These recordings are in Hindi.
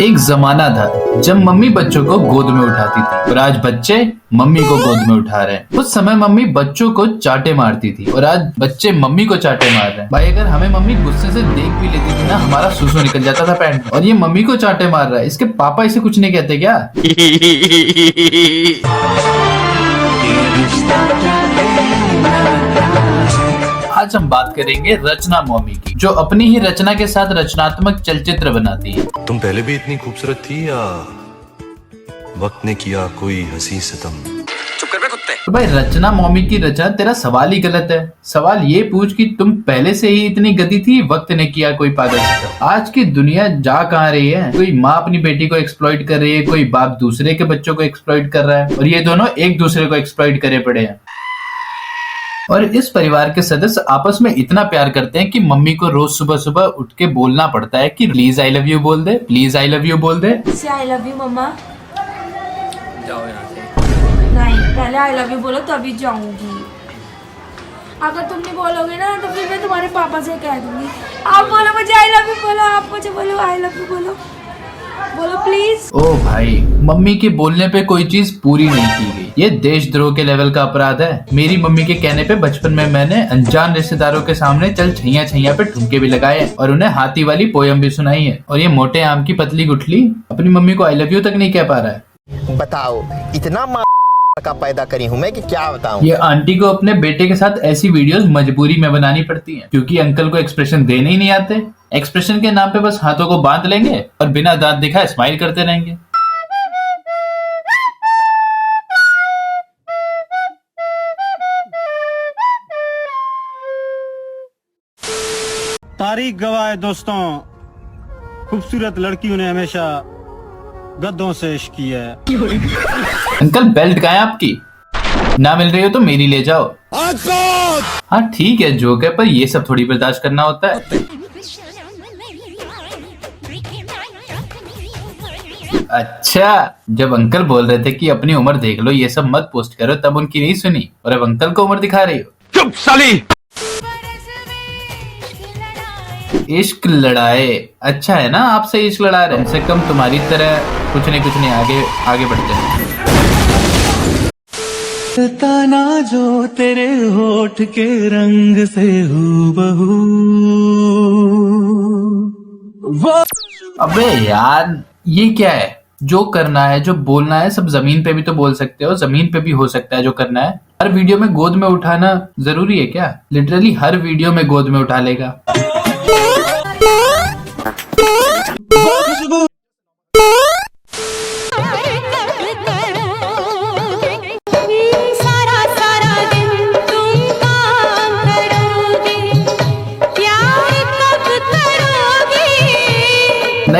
एक जमाना था जब मम्मी बच्चों को गोद में उठाती थी और आज बच्चे मम्मी को गोद में उठा रहे हैं। उस समय मम्मी बच्चों को चाटे मारती थी और आज बच्चे मम्मी को चाटे मार रहे हैं। भाई अगर हमें मम्मी गुस्से से देख भी लेती थी ना, हमारा सुसु निकल जाता था पैंट में। और ये मम्मी को चाटे मार रहा है, इसके पापा इसे कुछ नहीं कहते क्या? आज हम बात करेंगे रचना मॉमी की, जो अपनी ही रचना के साथ रचनात्मक चलचित्र बनाती है। तुम पहले भी इतनी खूबसूरत थी या वक्त ने किया कोई हंसी सितम? चुप कर बे कुत्ते। तो भाई रचना मॉमी की रचना, तेरा सवाल ही गलत है। सवाल ये पूछ कि तुम पहले से ही इतनी गधी थी, वक्त ने किया कोई पागल सितम। आज की दुनिया जा कहाँ रही है? कोई माँ अपनी बेटी को एक्सप्लॉइट कर रही है, कोई बाप दूसरे के बच्चों को एक्सप्लॉइट कर रहा है और ये दोनों एक दूसरे को एक्सप्लॉइट करे पड़े हैं। और इस परिवार के सदस्य आपस में इतना प्यार करते हैं कि मम्मी को रोज सुबह सुबह उठ के बोलना पड़ता है कि प्लीज आई लव यू बोल दे, प्लीज आई लव यू बोल दे। आई लव यू मम्मा। जाओ यहाँ से। नहीं, पहले आई लव यू बोलो तभी जाऊंगी। अगर तुम नहीं बोलोगे ना तो फिर मैं तुम्हारे पापा से कह दूंगी। आप बोलो मुझे आई लव यू बोलो, आप मुझे बोलो आई लव यू बोलो, बोलो प्लीज। ओ भाई, मम्मी के बोलने पे कोई चीज पूरी नहीं की गई, ये देशद्रोह के लेवल का अपराध है। मेरी मम्मी के कहने पे बचपन में मैंने अनजान रिश्तेदारों के सामने चल छैया छैया पे ठुमके भी लगाए और उन्हें हाथी वाली पोयम भी सुनाई है। और ये मोटे आम की पतली गुठली अपनी मम्मी को आई लव यू तक नहीं कह पा रहा है। बताओ, इतना का पैदा करी हूँ मैं कि क्या बताऊं। ये आंटी को अपने बेटे के साथ ऐसी वीडियोस मजबूरी में बनानी पड़ती हैं, क्योंकि अंकल को एक्सप्रेशन देने ही नहीं आते। एक्सप्रेशन के नाम पे बस हाथों को बांध लेंगे और बिना दांत दिखाए स्माइल करते रहेंगे। तारीख गवाह है दोस्तों, खूबसूरत लड़कियों ने हमेशा गद्दों से इश्क किया है। अंकल बेल्ट कहाँ है आपकी? ना मिल रही हो तो मेरी ले जाओ। हाँ ठीक है, जोक है, पर ये सब थोड़ी बर्दाश्त करना होता है। अच्छा, जब अंकल बोल रहे थे कि अपनी उम्र देख लो, ये सब मत पोस्ट करो, तब उनकी नहीं सुनी और अब अंकल को उम्र दिखा रही हो। चुप साली। इश्क लड़ाए, अच्छा है ना आपसे इश्क लड़ा रहे, कम से कम तुम्हारी तरह कुछ नहीं आगे बढ़ते हैं। ताना जो तेरे होठ के रंग से हूबहू। अबे यार, ये क्या है? जो करना है, जो बोलना है, सब जमीन पे भी तो बोल सकते हो, जमीन पे भी हो सकता है जो करना है। हर वीडियो में गोद में उठाना जरूरी है क्या? लिटरली हर वीडियो में गोद में उठा लेगा।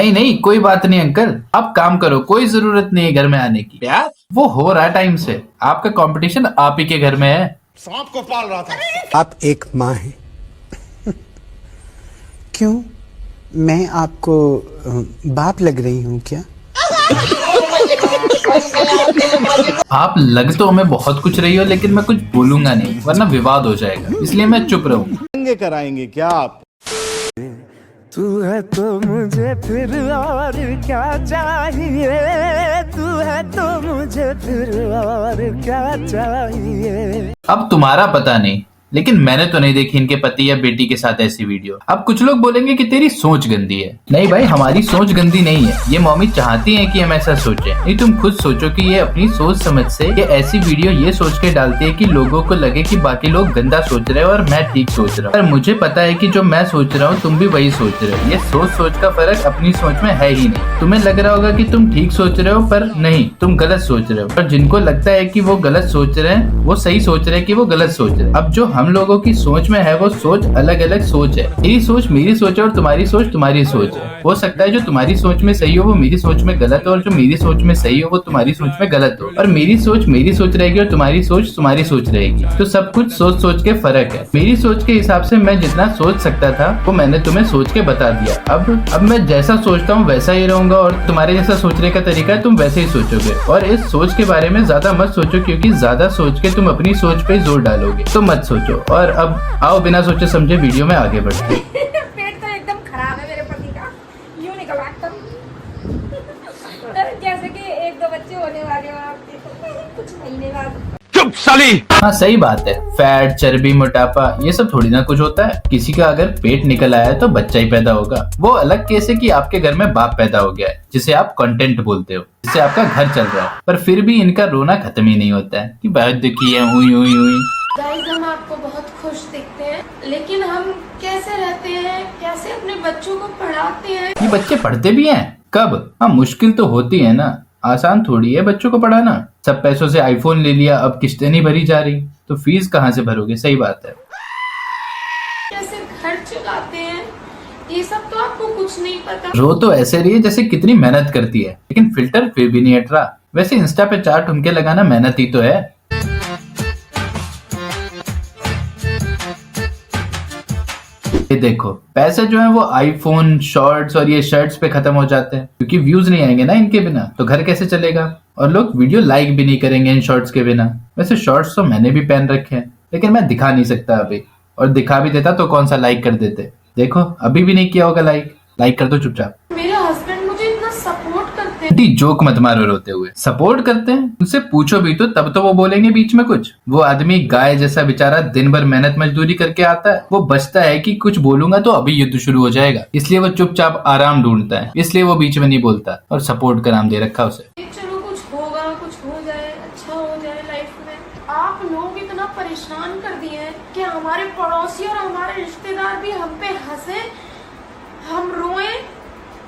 नहीं, कोई बात नहीं अंकल, आप काम करो, कोई जरूरत नहीं है घर में आने की। क्या? वो हो रहा टाइम से, आपका कंपटीशन आप ही के घर में है। सांप को पाल रहा था। आप एक माँ हैं। क्यों, मैं आपको बाप लग रही हूँ क्या? आप लग तो हमें बहुत कुछ रही हो, लेकिन मैं कुछ बोलूंगा नहीं वरना विवाद हो जाएगा, इसलिए मैं चुप रहूंगा। कराएंगे क्या आप? तू है तो मुझे फिर और क्या चाहिए, तू है तो मुझे फिर और क्या चाहिए। अब तुम्हारा पता नहीं, लेकिन मैंने तो नहीं देखी इनके पति या बेटी के साथ ऐसी वीडियो। अब कुछ लोग बोलेंगे कि तेरी सोच गंदी है। नहीं भाई, हमारी सोच गंदी नहीं है, ये मम्मी चाहती है कि हम ऐसा सोचें। नहीं, तुम खुद सोचो कि ये अपनी सोच समझ से ये ऐसी वीडियो ये सोच के डालती है कि लोगों को लगे कि बाकी लोग गंदा सोच रहे हैं और मैं ठीक सोच रहा हूँ। पर मुझे पता है कि जो मैं सोच रहा हूँ तुम भी वही सोच रहे हो। ये सोच का फर्क अपनी सोच में है ही नहीं। तुम्हें लग रहा होगा कि तुम ठीक सोच रहे हो, पर नहीं, तुम गलत सोच रहे हो। और जिनको लगता है कि वो गलत सोच रहे हैं, वो सही सोच रहे हैं कि वो गलत सोच रहे हैं। अब जो हम लोगों की सोच में है वो सोच अलग अलग सोच है। मेरी सोच मेरी सोच है और तुम्हारी सोच तुम्हारी सोच है। हो सकता है जो तुम्हारी सोच में सही हो वो मेरी सोच में गलत हो, और जो मेरी सोच में सही हो वो तुम्हारी सोच में गलत हो। और मेरी सोच रहेगी और तुम्हारी सोच तुम्हारी सोच रहेगी। तो सब कुछ सोच के फर्क है। मेरी सोच के हिसाब से मैं जितना सोच सकता था वो मैंने तुम्हें सोच के बता दिया। अब मैं जैसा सोचता हूँ वैसा ही रहूंगा, और तुम्हारे जैसा सोचने का तरीका है, तुम वैसे ही सोचोगे। और इस सोच के बारे में ज्यादा मत सोचो, क्योंकि ज्यादा सोच के तुम अपनी सोच पे जोर डालोगे। तो मत सोचो। और अब आओ बिना सोचे समझे वीडियो में आगे बढ़ते हैं। पेट तो एकदम खराब है मेरे पति का, यूं निकला एकदम। जैसे कि 1-2 बच्चे होने वाले हो आपके कुछ महीने बाद। चुप साली। हाँ सही बात है, फैट, चर्बी, मोटापा ये सब थोड़ी ना कुछ होता है। किसी का अगर पेट निकल आया है तो बच्चा ही पैदा होगा। वो अलग केस है कि आपके घर में बाप पैदा हो गया है, जिसे आप कंटेंट बोलते हो, जिससे आपका घर चल रहा है, पर फिर भी इनका रोना खत्म ही नहीं होता है कि बहुत दुखी है, हुई हुई हुई। गाइस हम आपको बहुत खुश दिखते हैं, लेकिन हम कैसे रहते हैं, कैसे अपने बच्चों को पढ़ाते हैं। ये बच्चे पढ़ते भी हैं कब? हाँ मुश्किल तो होती है ना, आसान थोड़ी है बच्चों को पढ़ाना। सब पैसों से आईफोन ले लिया, अब किस्तें नहीं भरी जा रही तो फीस कहाँ से भरोगे? सही बात है। कैसे घर चलाते हैं ये सब तो आपको कुछ नहीं पता। रो तो ऐसे रही है जैसे कितनी मेहनत करती है, लेकिन फिल्टर फिर भी नहीं हट रहा। वैसे इंस्टा पे 4 ठुमके लगाना मेहनत ही तो है। ये देखो पैसे जो है वो आईफोन, शॉर्ट्स और ये शर्ट्स पे खत्म हो जाते हैं, क्योंकि व्यूज नहीं आएंगे ना इनके बिना, तो घर कैसे चलेगा? और लोग वीडियो लाइक भी नहीं करेंगे इन शॉर्ट्स के बिना। वैसे शॉर्ट्स तो मैंने भी पहन रखे हैं, लेकिन मैं दिखा नहीं सकता अभी, और दिखा भी देता तो कौन सा लाइक कर देते। देखो अभी भी नहीं किया होगा लाइक कर दो चुपचाप। मेरे हस्बैंड मुझे इतना सपोर्ट करते हैं। आंटी जोक मत मारो रोते हुए, सपोर्ट करते हैं? उनसे पूछो भी तो तब तो वो बोलेंगे बीच में कुछ। वो आदमी गाय जैसा बेचारा दिन भर मेहनत मजदूरी करके आता है, वो बचता है कि कुछ बोलूंगा तो अभी युद्ध शुरू हो जाएगा, इसलिए वो चुपचाप आराम ढूंढता है, इसलिए वो बीच में नहीं बोलता, और सपोर्ट का नाम दे रखा उसे। चलो कुछ होगा, कुछ हो जाए, अच्छा हो जाए लाइफ में। आप लोग इतना परेशान कर दिए हैं कि हमारे पड़ोसी और हमारे रिश्तेदार भी हम पे हंसे, हम रोए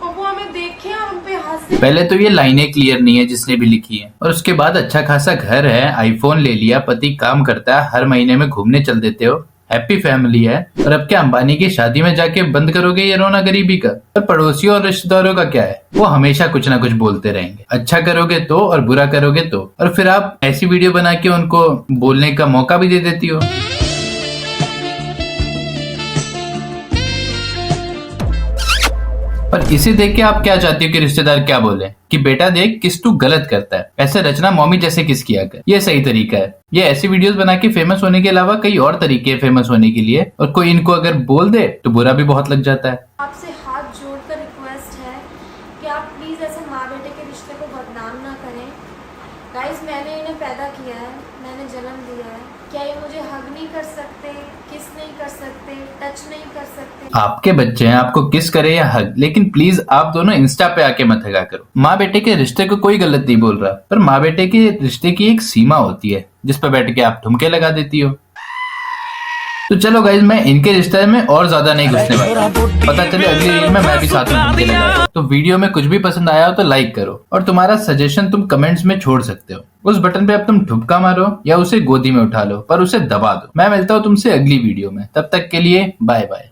और वो हमें देखे और हम पे हंसे। पहले तो ये लाइनें क्लियर नहीं है जिसने भी लिखी है, और उसके बाद अच्छा खासा घर है, आईफोन ले लिया, पति काम करता है, हर महीने में घूमने चल देते हो, हैप्पी फैमिली है, और अब क्या अंबानी की शादी में जाके बंद करोगे ये रोना गरीबी का? और पड़ोसियों और रिश्तेदारों का क्या है? वो हमेशा कुछ ना कुछ बोलते रहेंगे, अच्छा करोगे तो और बुरा करोगे तो, और फिर आप ऐसी वीडियो बना के उनको बोलने का मौका भी दे देती हो। पर इसे देख के आप क्या चाहती हो कि रिश्तेदार क्या बोले? कि बेटा देख किस तू गलत करता है, ऐसे रचना मम्मी जैसे किस किया कर। ये सही तरीका है? ये ऐसी वीडियोस बना के फेमस होने के अलावा कई और तरीके हैं फेमस होने के लिए, और कोई इनको अगर बोल दे तो बुरा भी बहुत लग जाता है। आपसे हाथ जोड़कर रिक्वेस्ट है कि आप प्लीज ऐसे माँ बेटे के रिश्ते को बदनाम ना करें। गाइस मैंने इन्हें पैदा किया है, मैंने जन्म दिया है, क्या ये मुझे हग नहीं कर सकते, किस नहीं कर सकते, टच नहीं कर सकते? आपके बच्चे हैं, आपको किस करे या हग, लेकिन प्लीज आप दोनों इंस्टा पे आके मत हगा करो। माँ बेटे के रिश्ते को कोई गलत नहीं बोल रहा, पर माँ बेटे के रिश्ते की एक सीमा होती है जिस पे बैठ के आप ठुमके लगा देती हो। तो चलो गाइज मैं इनके रिश्ते में और ज्यादा नहीं घुसने वाला, पता चले अगली रील में मैं भी साथ में ठुमके लगाऊं। तो वीडियो में कुछ भी पसंद आया हो तो लाइक करो, और तुम्हारा सजेशन तुम कमेंट्स में छोड़ सकते हो। उस बटन पे अब तुम ठुमका मारो या उसे गोदी में उठा लो, पर उसे दबा दो। मैं मिलता हूँ तुमसे अगली वीडियो में, तब तक के लिए बाय बाय।